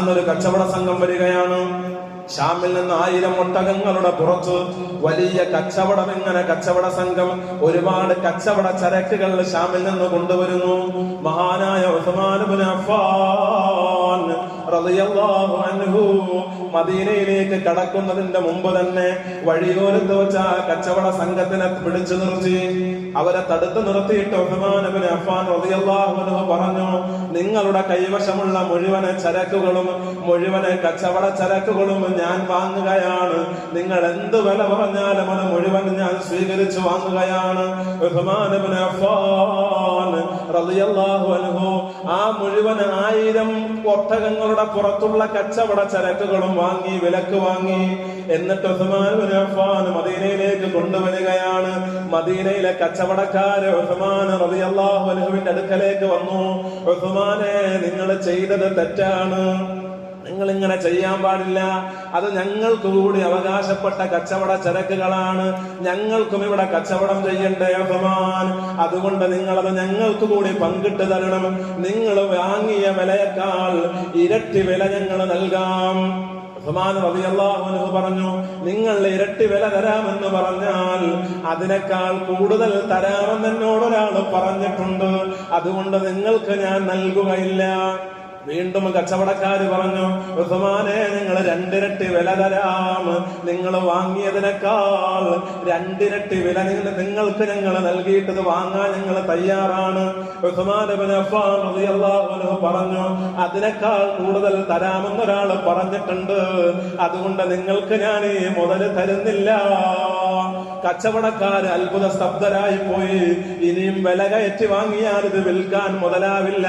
നിന്നൊരു കച്ചവട സംഘം വരികയാണ്. ഷാമിൽ നിന്ന് 1000 ഒട്ടകങ്ങളുടെ പുറത്ത് വലിയ കച്ചവടം. ഇങ്ങനെ കച്ചവട സംഘം ഒരുപാട് കച്ചവട ചരക്കുകൾ ഷാമിൽ നിന്ന് കൊണ്ടുവരുന്നു. മഹാനായ ഉസ്മാൻ ഇബ്നു അഫ്ഫാൻ റളിയല്ലാഹു അൻഹു മദീനയിലേക്ക് കടക്കുന്നതിന്റെ മുമ്പ് തന്നെ വഴിയോരത്ത് വെച്ച കച്ചവട സംഘത്തിനെ പിടിച്ചു നിർത്തി. അവരെ തടുത്തു നിർത്തിയിട്ട് ഉസ്മാൻ ഇബ്നു അഫ്ഫാൻ റളിയല്ലാഹു അൻഹു പറഞ്ഞു, നിങ്ങളുടെ കൈവശമുള്ള മുഴുവൻ ചരക്കുകളും മുഴുവൻ കച്ചവട ചരക്കുകളും ഞാൻ വാങ്ങുകയാണ്. നിങ്ങൾ എന്ത് വില പറഞ്ഞാലും അത് മുഴുവൻ ഞാൻ സ്വീകരിച്ചു വാങ്ങുകയാണ്. ഉസ്മാൻ ഇബ്നു അഫ്ഫാൻ റളിയല്ലാഹു അൻഹു ആ മുഴുവൻ 1000 ഒട്ടകങ്ങളുടെ പുറത്തുള്ള കച്ചവട ചരക്കുകളും വാങ്ങി, വിലക്ക് വാങ്ങി. എന്നിട്ട് ഉസ്മാൻ ഇബ്നു അഫ്ഫാൻ മദീനയിലേക്ക് കൊണ്ടുവരികയാണ്. മദീനയിലെ കച്ചവടക്കാര് ഉസ്മാൻ റളിയല്ലാഹു അൻഹുവിന്റെ അടുക്കലേക്ക് വന്നു. ഉസ്മാനെ, നിങ്ങൾ ചെയ്തത് തെറ്റാണ്, നിങ്ങൾ ഇങ്ങനെ ചെയ്യാൻ പാടില്ല. അത് ഞങ്ങൾക്ക് കൂടി അവകാശപ്പെട്ട കച്ചവട ചരക്കുകളാണ്, ഞങ്ങൾക്കും ഇവിടെ കച്ചവടം ചെയ്യണ്ടേ ഉസ്മാൻ. അതുകൊണ്ട് നിങ്ങളത് ഞങ്ങൾക്ക് കൂടി പങ്കിട്ട് തരണം. നിങ്ങൾ വാങ്ങിയ വിലയേക്കാൾ ഇരട്ടി വില ഞങ്ങൾ നൽകാം. ഉസ്മാൻ റളിയല്ലാഹു അൻഹു പറഞ്ഞു, നിങ്ങൾ ഇരട്ടി വില തരാമെന്ന് പറഞ്ഞാൽ അതിനേക്കാൾ കൂടുതൽ തരാമെന്ന് എന്നോടൊരാൾ പറഞ്ഞിട്ടുണ്ട്, അതുകൊണ്ട് നിങ്ങൾക്ക് ഞാൻ നൽകുകയില്ല. വീണ്ടും കച്ചവടക്കാര് പറഞ്ഞു, ഉസ്മാനെ, നിങ്ങൾ 2 ഇരട്ടി വില തരാം, നിങ്ങൾ വാങ്ങിയതിനേക്കാൾ 2 ഇരട്ടി വില നിങ്ങൾക്ക് ഞങ്ങൾ നൽകിയിട്ടത് വാങ്ങാൻ ഞങ്ങൾ തയ്യാറാണ്. ഉസ്മാൻ ഇബ്നു അഫ്ഫാൻ റളിയല്ലാഹു അൻഹു പറഞ്ഞു, അതിനേക്കാൾ കൂടുതൽ തരാമെന്നൊരാൾ പറഞ്ഞിട്ടുണ്ട്, അതുകൊണ്ട് നിങ്ങൾക്ക് ഞാൻ ഈ മുതൽ തരുന്നില്ല. കച്ചവടക്കാര് അത്ഭുത സ്തബ്ധരായി പോയി. ഇനിയും വില കയറ്റി വാങ്ങിയാൽ ഇത് വിൽക്കാൻ മുതലാവില്ല.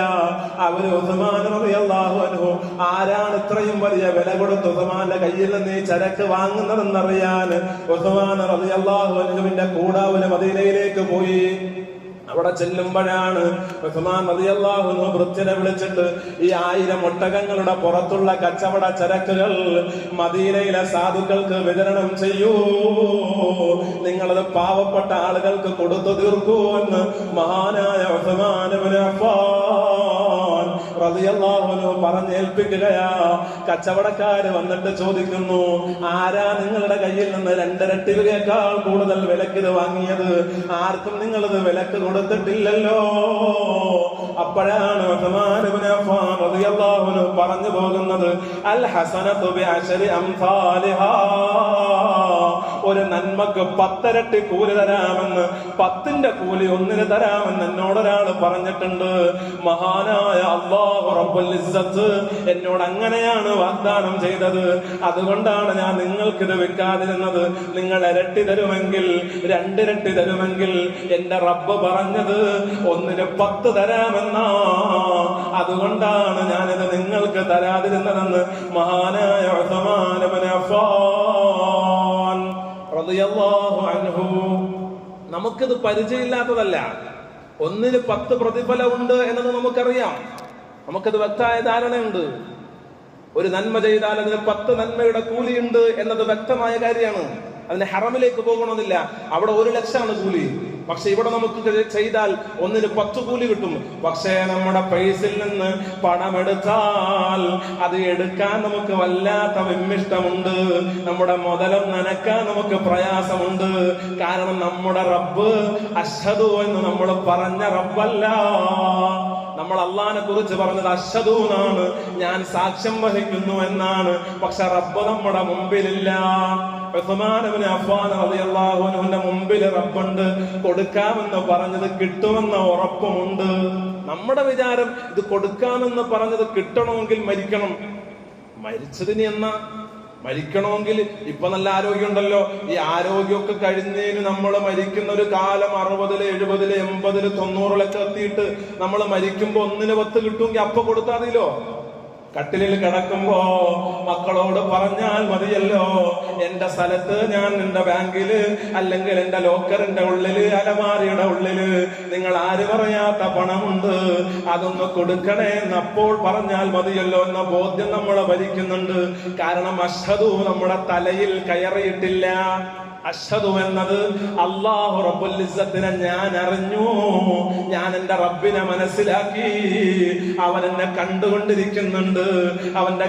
അവര് ഉസ്മാൻ റളിയല്ലാഹു അൻഹു ആരാണ് ഇത്രയും വലിയ വില കൊടുത്ത് ഉസ്മാന്റെ കയ്യിൽ നിന്ന് ഈ ചരക്ക് വാങ്ങുന്നതെന്നറിയാൻ ഉസ്മാൻ റളിയല്ലാഹു അൻഹുവിന്റെ കൂടെ അവര് മദീനയിലേക്ക് പോയി. അവിടെ ചെല്ലുമ്പോഴാണ് ഉസ്മാൻ റളിയല്ലാഹു അൻഹു വൃദ്ധനെ വിളിച്ചിട്ട് ഈ 1000 ഒട്ടകങ്ങളുടെ പുറത്തുള്ള കച്ചവട ചരക്കുകൾ മദീനയിലെ സാധുക്കൾക്ക് വിതരണം ചെയ്യൂ, നിങ്ങളത് പാവപ്പെട്ട ആളുകൾക്ക് കൊടുത്തു തീർക്കൂ എന്ന് മഹാനായ ഉസ്മാൻ ഇബ്നു അഫ്ഫാൻ റളിയല്ലാഹു അൻഹു പറഞ്ഞേൽപ്പിക്കുകയാ. കച്ചവടക്കാര് വന്നിട്ട് ചോദിക്കുന്നു, ആരാ നിങ്ങളുടെ കയ്യിൽ നിന്ന് 2 ഇരട്ടി വിലയേക്കാൾ കൂടുതൽ വിലക്കിത് വാങ്ങിയത്? ആർക്കും നിങ്ങളത് വിലക്ക് കൊടുത്തിട്ടില്ലല്ലോ. അപ്പോഴാണ് ഉസ്മാൻ ഇബ്നു അഫ്ഫാൻ റളിയല്ലാഹു അൻഹു പറഞ്ഞു പോകുന്നത്, അൽ ഹസനതു ബിഅശരി അംസാലിഹാ, ഒരു നന്മക്ക് 10 ഇരട്ടി കൂലി തരാമെന്ന്, 10ന്റെ കൂലി 1ന് തരാമെന്ന് എന്നോടൊരാൾ പറഞ്ഞിട്ടുണ്ട്. മഹാനായ അല്ലാഹു റബ്ബുൽ ഇസ്സത്ത് എന്നോട് അങ്ങനെയാണ് വാഗ്ദാനം ചെയ്തത്. അതുകൊണ്ടാണ് ഞാൻ നിങ്ങൾക്കിത് വിൽക്കാതിരുന്നത്. നിങ്ങൾ ഇരട്ടി തരുമെങ്കിൽ, 2 ഇരട്ടി തരുമെങ്കിൽ എന്റെ റബ്ബ് പറഞ്ഞത് 1ന് 10 തരാമെന്നാ. അതുകൊണ്ടാണ് ഞാനിത് നിങ്ങൾക്ക് തരാതിരുന്നതെന്ന് മഹാനായ ഉസ്മാൻ ഇബ്നു അഫ്ഫാൻ റളിയല്ലാഹു അൻഹു. നമുക്കിത് പരിചയമില്ലാത്തതല്ല. 1ന് 10 പ്രതിഫലമുണ്ട് എന്നത് നമുക്കറിയാം, നമുക്കത് വ്യക്തമായ ധാരണയുണ്ട്. ഒരു നന്മ ചെയ്താൽ അതിന് 10 നന്മയുടെ കൂലിയുണ്ട് എന്നത് വ്യക്തമായ കാര്യമാണ്. അതിന് ഹറമിലേക്ക് പോകണമെന്നില്ല, അവിടെ 1 ലക്ഷമാണ് കൂലി. പക്ഷെ ഇവിടെ നമുക്ക് ചെയ്താൽ 1ന് 10 കൂലി കിട്ടും. പക്ഷേ നമ്മുടെ പൈസയിൽ നിന്ന് പണമെടുത്താൽ അത് എടുക്കാൻ നമുക്ക് വല്ലാത്ത വിമ്മിഷ്ടമുണ്ട്. നമ്മുടെ മുതലും നനക്കാൻ നമുക്ക് പ്രയാസമുണ്ട്. കാരണം നമ്മുടെ റബ്ബ് അഷ്ഹദു എന്ന് നമ്മൾ പറഞ്ഞ റബ്ബല്ല. നമ്മൾ അള്ളാഹിനെ കുറിച്ച് പറഞ്ഞത് അഷ്ഹദു എന്നാണ്, ഞാൻ സാക്ഷ്യം വഹിക്കുന്നു എന്നാണ്. പക്ഷെ റബ്ബ് നമ്മുടെ മുമ്പിലില്ല. ഉസ്മാൻ ഇബ്നു അഫ്ഫാൻ റളിയല്ലാഹു അൻഹുവിന്റെ മുമ്പിൽ റബ്ബുണ്ട്. കൊടുക്കാമെന്ന് പറഞ്ഞത് കിട്ടുമെന്ന ഉറപ്പുമുണ്ട്. നമ്മുടെ വിചാരം ഇത് കൊടുക്കാമെന്ന് പറഞ്ഞത് കിട്ടണമെങ്കിൽ മരിക്കണം. മരിച്ചതിന് എന്നാ? മരിക്കണമെങ്കിൽ ഇപ്പൊ നല്ല ആരോഗ്യമുണ്ടല്ലോ. ഈ ആരോഗ്യമൊക്കെ കഴിഞ്ഞതിന് നമ്മൾ മരിക്കുന്ന ഒരു കാലം 60, 70, 80, 90 എത്തിയിട്ട് നമ്മൾ മരിക്കുമ്പോ 1ന് 10 കിട്ടുമെങ്കിൽ അപ്പൊ കൊടുത്താൽ മതിയല്ലോ. കട്ടിലിൽ കിടക്കുമ്പോ മക്കളോട് പറഞ്ഞാൽ മതിയല്ലോ, എന്റെ സ്ഥലത്ത് ഞാൻ എന്റെ ബാങ്കില് അല്ലെങ്കിൽ എന്റെ ലോക്കറിന്റെ ഉള്ളില് അലമാരിയുടെ ഉള്ളില് നിങ്ങൾ ആര് പറയാത്ത പണമുണ്ട്, അതൊന്ന് കൊടുക്കണേ എന്നപ്പോൾ പറഞ്ഞാൽ മതിയല്ലോ എന്ന ബോധ്യം നമ്മളെ ഭരിക്കുന്നുണ്ട്. കാരണം അഷ്ഹദു നമ്മുടെ തലയിൽ കയറിയിട്ടില്ല. അഷ്ഹദു എന്നത് അല്ലാഹു റബ്ബുൽ ഇസ്സത്തിനെ ഞാൻ അറിഞ്ഞു, ഞാൻ എന്റെ റബ്ബിനെ മനസ്സിലാക്കി, അവൻ എന്നെ കണ്ടുകൊണ്ടിരിക്കുന്നുണ്ട്, അവന്റെ